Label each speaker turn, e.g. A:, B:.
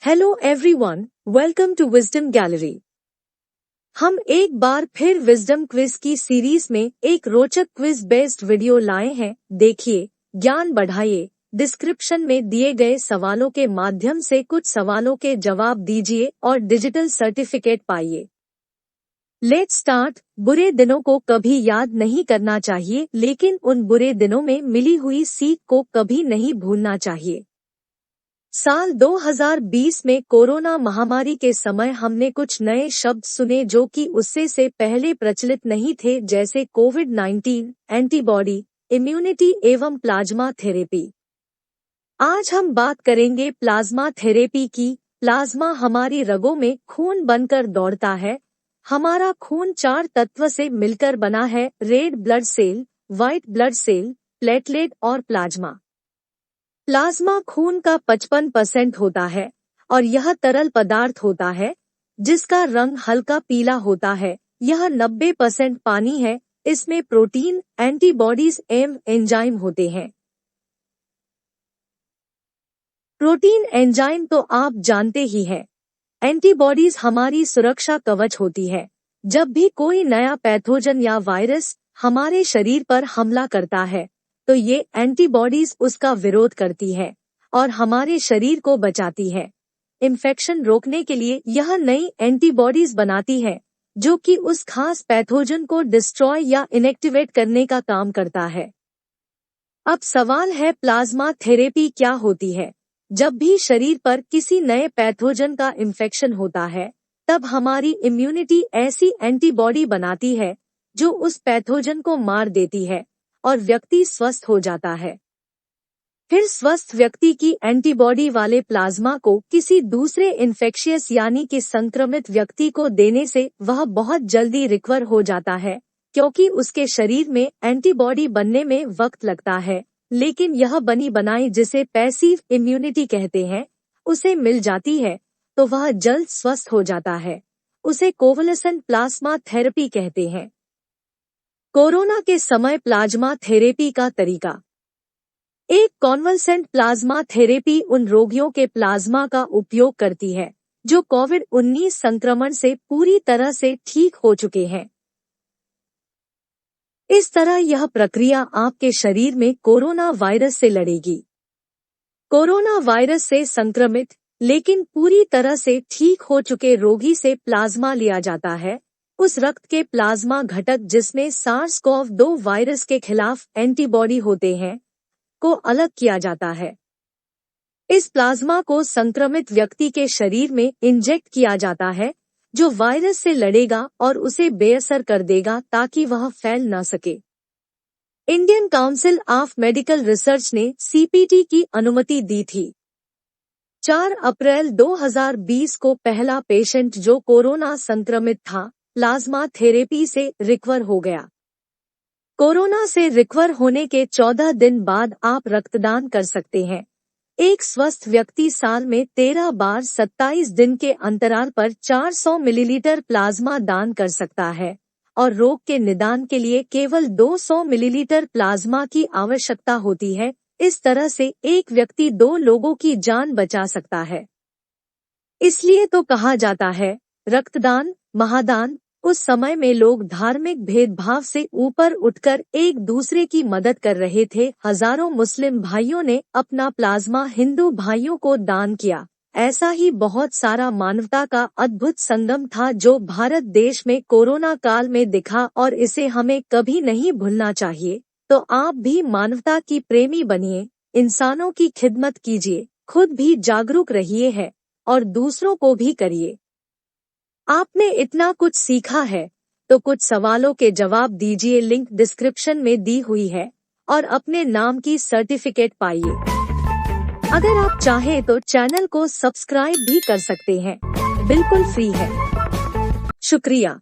A: Hello everyone, welcome to wisdom gallery. हम एक बार फिर विजडम क्विज की सीरीज में एक रोचक क्विज बेस्ड वीडियो लाए हैं। देखिए, ज्ञान बढ़ाइए। डिस्क्रिप्शन में दिए गए सवालों के माध्यम से कुछ सवालों के जवाब दीजिए और डिजिटल सर्टिफिकेट पाइए। Let's start. बुरे दिनों को कभी याद नहीं करना चाहिए, लेकिन उन बुरे दिनों में मिली हुई सीख को कभी नहीं भूलना चाहिए। साल 2020 में कोरोना महामारी के समय हमने कुछ नए शब्द सुने जो कि उससे से पहले प्रचलित नहीं थे, जैसे कोविड-19, एंटीबॉडी, इम्यूनिटी एवं प्लाज्मा थेरेपी। आज हम बात करेंगे प्लाज्मा थेरेपी की। प्लाज्मा हमारी रगों में खून बनकर दौड़ता है। हमारा खून 4 तत्व से मिलकर बना है: red blood cell, white blood cell, platelet और प्लाज्मा। प्लाज्मा खून का 55% होता है और यह तरल पदार्थ होता है जिसका रंग हल्का पीला होता है। यह 90% पानी है। इसमें प्रोटीन, एंटीबॉडीज एवं एंजाइम होते हैं। प्रोटीन एंजाइम तो आप जानते ही हैं। एंटीबॉडीज हमारी सुरक्षा कवच होती है। जब भी कोई नया पैथोजन या वायरस हमारे शरीर पर हमला करता है तो ये एंटीबॉडीज उसका विरोध करती है और हमारे शरीर को बचाती है। इन्फेक्शन रोकने के लिए यह नई एंटीबॉडीज बनाती है जो कि उस खास पैथोजन को डिस्ट्रॉय या इनेक्टिवेट करने का काम करता है। अब सवाल है, प्लाज्मा थेरेपी क्या होती है? जब भी शरीर पर किसी नए पैथोजन का इन्फेक्शन होता है तब हमारी इम्यूनिटी ऐसी एंटीबॉडी बनाती है जो उस पैथोजन को मार देती है और व्यक्ति स्वस्थ हो जाता है। फिर स्वस्थ व्यक्ति की एंटीबॉडी वाले प्लाज्मा को किसी दूसरे इन्फेक्शियस यानी कि संक्रमित व्यक्ति को देने से वह बहुत जल्दी रिकवर हो जाता है, क्योंकि उसके शरीर में एंटीबॉडी बनने में वक्त लगता है, लेकिन यह बनी बनाई, जिसे पैसिव इम्यूनिटी कहते हैं, उसे मिल जाती है तो वह जल्द स्वस्थ हो जाता है। उसे कोवलेसेंट प्लाज्मा थेरेपी कहते हैं। कोरोना के समय प्लाज्मा थेरेपी का तरीका। एक कॉन्वलसेंट प्लाज्मा थेरेपी उन रोगियों के प्लाज्मा का उपयोग करती है जो कोविड-19 संक्रमण से पूरी तरह से ठीक हो चुके हैं। इस तरह यह प्रक्रिया आपके शरीर में कोरोना वायरस से लड़ेगी। कोरोना वायरस से संक्रमित लेकिन पूरी तरह से ठीक हो चुके रोगी से प्लाज्मा लिया जाता है। उस रक्त के प्लाज्मा घटक जिसमें सार्स-CoV-2 वायरस के खिलाफ एंटीबॉडी होते हैं को अलग किया जाता है। इस प्लाज्मा को संक्रमित व्यक्ति के शरीर में इंजेक्ट किया जाता है जो वायरस से लड़ेगा और उसे बेअसर कर देगा ताकि वह फैल न सके। Indian council of medical research ने सीपीटी की अनुमति दी थी। 4 अप्रैल 2020 को पहला पेशेंट जो कोरोना संक्रमित था प्लाज्मा थेरेपी से रिकवर हो गया। कोरोना से रिकवर होने के 14 दिन बाद आप रक्तदान कर सकते हैं। एक स्वस्थ व्यक्ति साल में 13 बार 27 दिन के अंतराल पर 400 मिलीलीटर प्लाज्मा दान कर सकता है और रोग के निदान के लिए केवल 200 मिलीलीटर प्लाज्मा की आवश्यकता होती है। इस तरह से एक व्यक्ति 2 लोगों की जान बचा सकता है। इसलिए तो कहा जाता है, रक्तदान महादान। उस समय में लोग धार्मिक भेदभाव से ऊपर उठकर एक दूसरे की मदद कर रहे थे। हजारों मुस्लिम भाइयों ने अपना प्लाज्मा हिंदू भाइयों को दान किया। ऐसा ही बहुत सारा मानवता का अद्भुत संगम था जो भारत देश में कोरोना काल में दिखा और इसे हमें कभी नहीं भूलना चाहिए। तो आप भी मानवता की प्रेमी बनिए, इंसानों की खिदमत कीजिए, खुद भी जागरूक रहिए है और दूसरों को भी करिए। आपने इतना कुछ सीखा है तो कुछ सवालों के जवाब दीजिए। लिंक डिस्क्रिप्शन में दी हुई है और अपने नाम की सर्टिफिकेट पाइए। अगर आप चाहें तो चैनल को सब्सक्राइब भी कर सकते हैं, बिल्कुल फ्री है। शुक्रिया।